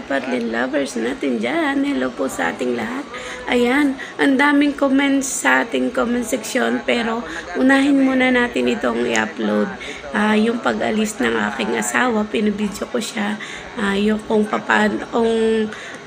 Patlin lovers natin dyan. Hello po sa ating lahat. Ayan, ang daming comments sa ating comment section pero unahin muna natin itong i-upload. Yung pag-alis ng aking asawa, pinabidyo ko siya. Yung kung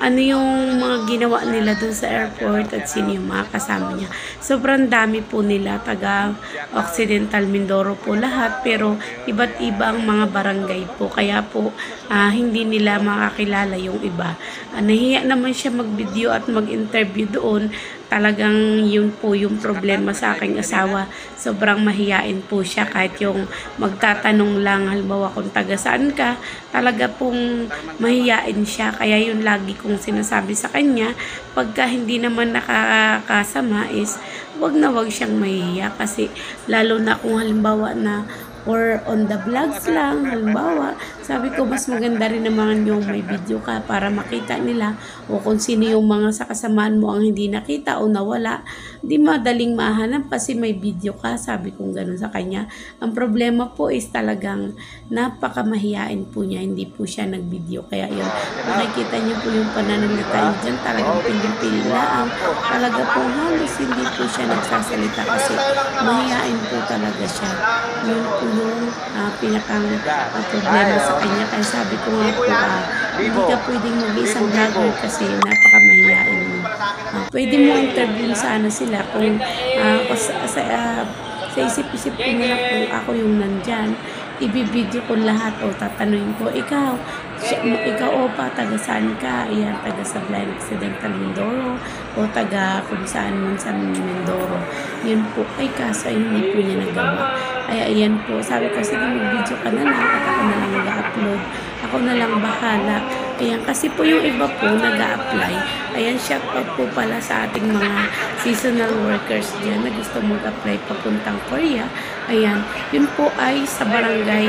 ano yung mga ginawa nila dun sa airport at sino yung mga kasama niya. Sobrang dami po nila, taga Occidental Mindoro po lahat, pero iba't ibang mga barangay po. Kaya po, hindi nila makakilala yung iba. Nahiya naman siya mag-video at mag-interview doon. Talagang yun po yung problema sa aking asawa. Sobrang mahiyain po siya kahit yung magtatanong lang, halimbawa kung taga saan ka, talaga pong mahiyain siya. Kaya yun lagi kong sinasabi sa kanya, pagka hindi naman nakakasama is wag na wag siyang mahiya, kasi lalo na kung halimbawa na or on the vlogs lang, halimbawa, sabi ko mas maganda rin naman yung may video ka para makita nila, o kung sino yung mga sa kasamaan mo ang hindi nakita o nawala, di madaling mahanap kasi may video ka. Sabi kong ganun sa kanya. Ang problema po is talagang napakamahiyain po niya, hindi po siya nag-video. Kaya yun, makikita niyo po yung pananalita niya dyan, talagang piling-pili lang. Talaga po halos hindi po siya nagsasalita kasi mahiyain po talaga siya. Yun po yung pinakang problema sa kanya. Kaya sabi ko nga po, hindi ka pwedeng mag-isang vlogger kasi napakamahiyain mo. Pwede mo interview sana sila kung sa isip-isip ko na kung ako yung nandyan, ibibideo ko lahat o tatanungin ko, ikaw opa, taga saan ka? Ayan, taga Sablay Occidental Mindoro o taga kung saan man sa Mindoro. Yun po, ay kaso ay hindi po niya nagawa. Ay ayan po, sabi ko, sige mag-video ka na lang at ako na lang mag-upload. Ako na lang bahala. Ayan, kasi po yung iba po nag-a-apply. Ayan, shout out po pala sa ating mga seasonal workers dyan na gusto mag-apply papuntang Korea. Ayan, yun po ay sa barangay,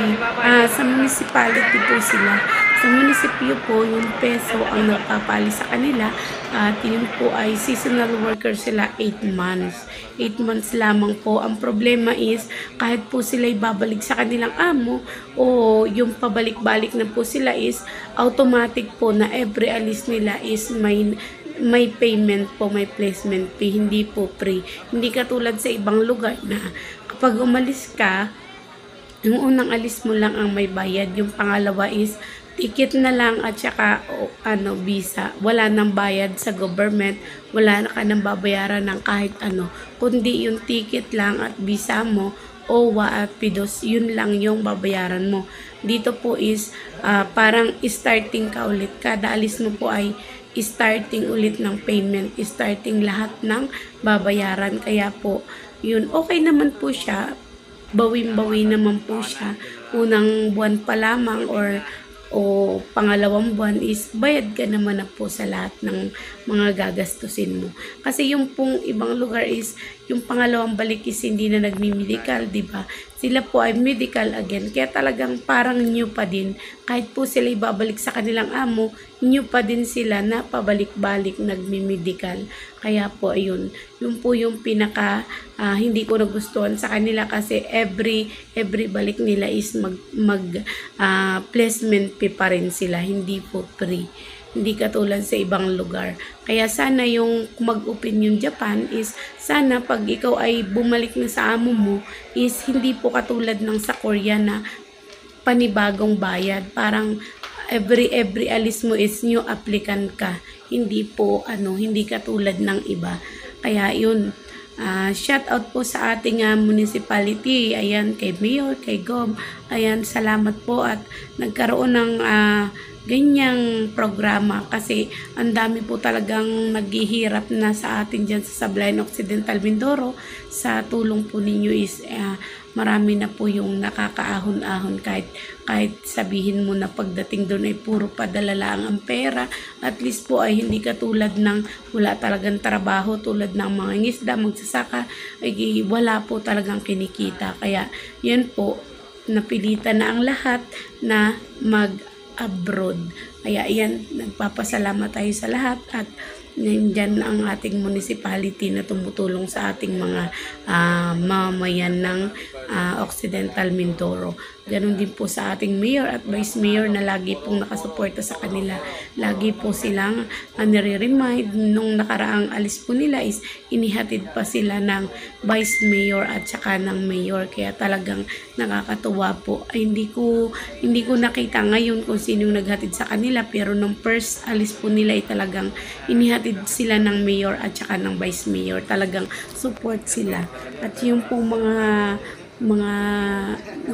sa municipality po sila. Sa munisipyo po, yung peso ang nagpapali sa kanila at yun po ay seasonal worker sila 8 months. 8 months lamang po. Ang problema is kahit po sila babalik sa kanilang amo o yung pabalik-balik na po sila is automatic po na every alis nila is may payment po, may placement fee, hindi po free. Hindi katulad sa ibang lugar na kapag umalis ka, yung unang alis mo lang ang may bayad, yung pangalawa is ticket na lang at saka visa. Wala nang bayad sa government, wala na ka nang babayaran ng kahit ano, kundi yung ticket lang at visa mo, OWA at PIDOS, yun lang yung babayaran mo. Dito po is parang starting ka ulit. Kada alis mo po ay starting ulit ng payment, starting lahat ng babayaran. Kaya po, yun, okay naman po siya. Bawin-bawi naman po siya. Unang buwan pa lamang o pangalawang buwan is bayad ka naman na po sa lahat ng mga gagastusin mo. Kasi yung pong ibang lugar is yung pangalawang balik is hindi na nagmi-medical, di ba? Sila po ay medical again. Kaya talagang parang new pa din. Kahit po sila ibabalik sa kanilang amo, new pa din sila na pabalik-balik nagmi-medical. Kaya po ayun, yun po yung pinaka hindi ko nagustuhan sa kanila kasi every balik nila is placement fee pa rin sila, hindi po free. Hindi katulad sa ibang lugar. Kaya sana yung mag-open yung Japan is sana pag ikaw ay bumalik na sa amo mo is hindi po katulad ng sa Korea na panibagong bayad. Parang every alis mo is new applicant ka. Hindi po hindi katulad ng iba. Kaya yun, shout out po sa ating municipality. Ayan, kay Mayor, kay Gov. Ayan, salamat po at nagkaroon ng ganyang programa kasi ang dami po talagang naghihirap na sa atin dyan sa Sablayan Occidental Mindoro. Sa tulong po ninyo is marami na po yung nakakaahon-ahon kahit sabihin mo na pagdating doon ay puro padala lang ang pera. At least po ay hindi katulad ng wala talagang trabaho tulad ng mga ngisda, magsasaka, ay wala po talagang kinikita. Kaya yan po, napilitan na ang lahat na abroad. Kaya yan, nagpapasalamat tayo sa lahat at nandyan ang ating municipality na tumutulong sa ating mga mamayan ng Occidental Mindoro. Ganon din po sa ating mayor at vice mayor na lagi pong nakasuporta sa kanila. Lagi po silang nire-remind. Nung nakaraang alis po nila is inihatid pa sila ng vice mayor at saka ng mayor. Kaya talagang nakakatuwa po. Ay, hindi ko nakita ngayon kung sino yung naghatid sa kanila, pero nung first alis po nila ay talagang inihatid sila ng mayor at saka ng vice mayor. Talagang support sila. At yung po mga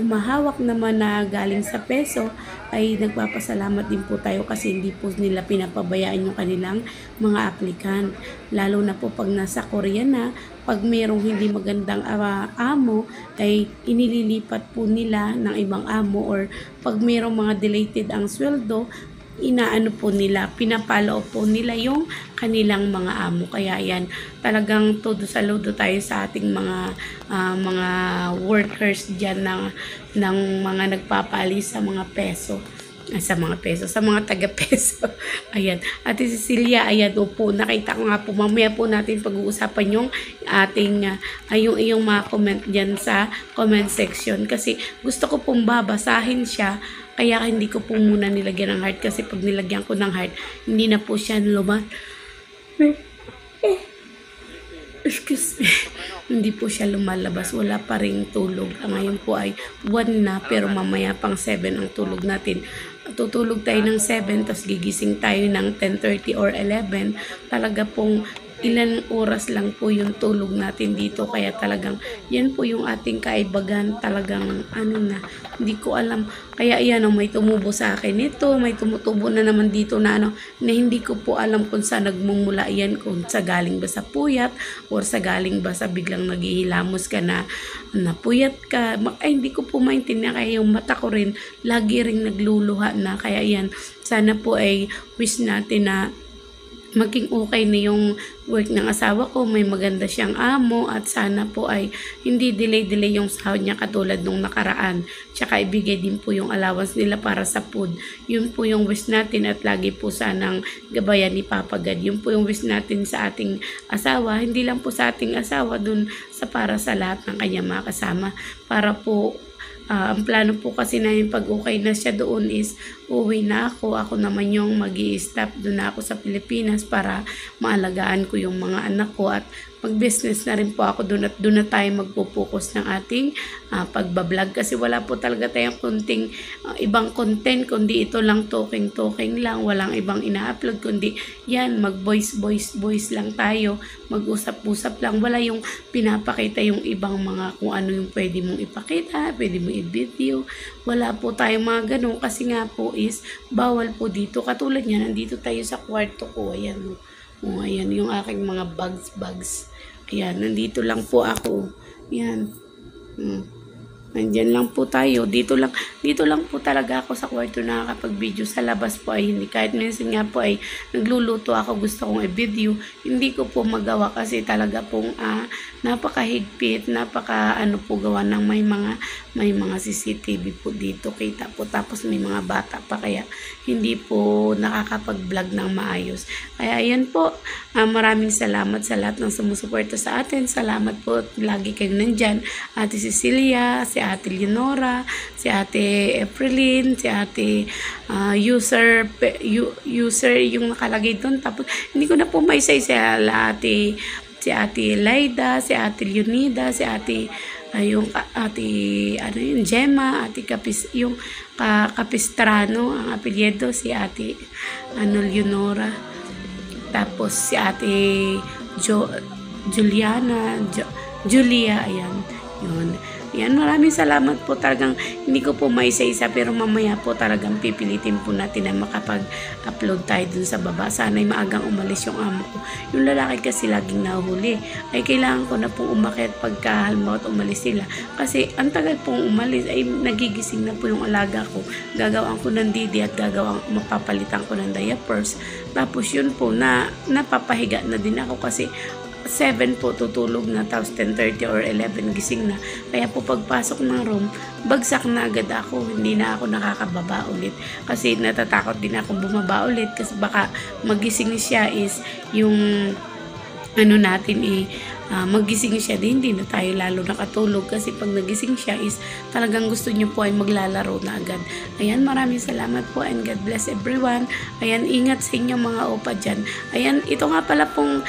mahawak naman na galing sa peso ay nagpapasalamat din po tayo kasi hindi po nila pinapabayaan yung kanilang mga aplikant. Lalo na po pag nasa Korea na, pag merong hindi magandang amo ay inililipat po nila ng ibang amo, or pag merong mga delated ang sweldo, inaano po nila, pinapalo po nila yung kanilang mga amo. Kaya yan, talagang todo saludo tayo sa ating mga workers dyan ng mga nagpapali sa mga peso. Sa mga taga-peso. Ayan. Ate Cecilia, ayan po, nakita ko nga po, mamaya po natin pag-uusapan yung ating, yung iyong mga comment dyan sa comment section. Kasi gusto ko pong babasahin siya, kaya hindi ko po muna nilagyan ng heart, kasi pag nilagyan ko ng heart, hindi na po siya excuse me, hindi po siya lumalabas, wala pa ring tulog. Ngayon po ay 1 na, pero mamaya pang 7 ang tulog natin. Tutulog tayo ng 7, tapos gigising tayo ng 10:30 or 11. Talaga pong ilan oras lang po yung tulog natin dito, kaya talagang yan po yung ating kaibagan. Talagang hindi ko alam, kaya yan may tumubo sa akin ito, may tumutubo na naman dito na na hindi ko po alam kung saan nagmumula yan, kung sa galing ba sa puyat or sa galing ba sa biglang naghihilamos ka na napuyat ka. Ay, hindi ko po maintindihan, kaya yung mata ko rin lagi ring nagluluha na. Kaya yan, sana po ay wish natin na maging okay na yung work ng asawa ko, may maganda siyang amo, at sana po ay hindi delay yung sahod niya katulad nung nakaraan. Tsaka ibigay din po yung allowance nila para sa food. Yun po yung wish natin, at lagi po sanang gabayan ni Papa God. Yun po yung wish natin sa ating asawa, hindi lang po sa ating asawa, dun para sa lahat ng kanya mga kasama. Para po ang plano po kasi namin pag okay na siya doon is uwi na ako. Ako naman yung mag-i-stop doon na ako sa Pilipinas para maalagaan ko yung mga anak ko, at mag-business na rin po ako doon, at doon na tayo magpo-focus ng ating pagbablog, kasi wala po talaga tayong kunting ibang content kundi ito lang, talking lang, walang ibang ina-upload kundi yan, mag-voice lang tayo, mag-usap-usap lang, wala yung pinapakita yung ibang mga kung ano yung pwede mong ipakita, pwede mong i-video, wala po tayong mga ganun, kasi nga po is bawal po dito. Katulad niya, nandito tayo sa kwarto ko, ayan ayan yung aking mga bags. Ayan, nandito lang po ako. Ayan. Nandyan lang po tayo. Dito lang po talaga ako sa kwarto nakakapag-video. Sa labas po ay hindi. Kahit minsan nga po ay nagluluto ako, gusto kong i-video, hindi ko po magawa kasi talaga pong napakahigpit, po gawa ng may mga CCTV po dito. Kita po. Tapos may mga bata pa, kaya hindi po nakakapag-vlog ng maayos. Kaya ayan po. Maraming salamat sa lahat ng sumusuporta sa atin. Salamat po. Lagi kayong nandyan. Ate Cecilia, si Ate Leonora, si Ate Efrelyn, si Ate user yung nakalagay doon. Tapos hindi ko na po maisay si Ate Laida, si Ate Leonida, si Ate Gemma, Ate Capistrano ang apelyido, si Ate Leonora, tapos si Ate Julia, ayan, yun. Yan, maraming salamat po. Talagang hindi ko po maisa-isa, pero mamaya po talagang pipilitin po natin na makapag-upload tayo dun sa baba. Sana'y maagang umalis yung amo ko. Yung lalaki kasi laging nahuli. Ay kailangan ko na pong umakyat pagka halimbawa umalis sila. Kasi ang tagal pong umalis ay nagigising na po yung alaga ko. Gagawin ko ng didi at mapapalitan ko ng diapers. Tapos yun po, napapahiga na din ako kasi 7 po tutulog na, tapos 10:30 or 11 gising na. Kaya po pagpasok ng room, bagsak na agad ako, hindi na ako nakakababa ulit. Kasi natatakot din akong bumaba ulit kasi baka magising siya is yung ano natin magising siya din, hindi na tayo lalo nakatulog kasi pag nagising siya is talagang gusto niyo po ay maglalaro na agad. Ayan, maraming salamat po and God bless everyone. Ayan, ingat sa inyo mga opa dyan. Ayan, ito nga pala pong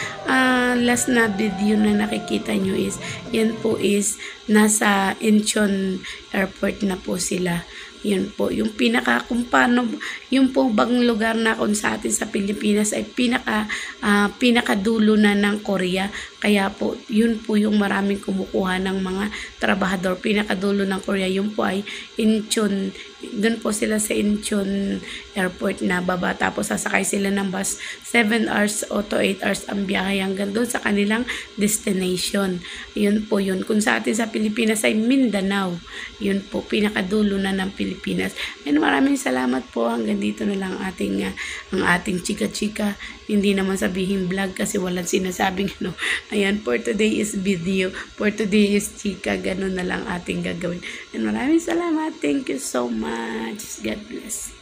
last na video na nakikita nyo is, yan po is nasa Incheon Airport na po sila. Yun po, yung pinaka kung paano, yung po bang lugar na kung sa atin sa Pilipinas ay pinakadulo na ng Korea. Kaya po, yun po yung maraming kumukuha ng mga trabahador. Pinakadulo ng Korea, yun po ay Incheon. Doon po sila sa Incheon Airport na baba. Tapos sasakay sila ng bus. 7 hours o to 8 hours ang biyahe hanggang doon sa kanilang destination. Yun po yun. Kung sa atin sa Pilipinas ay Mindanao. Yun po, pinakadulo na ng Pilipinas. And maraming salamat po. Hanggang dito na lang ang ating chika-chika. Hindi naman sabihin vlog kasi walang sinasabing ano. Ayan, for today is video. For today is chika. Ganun na lang ating gagawin. And maraming salamat. Thank you so much. God bless.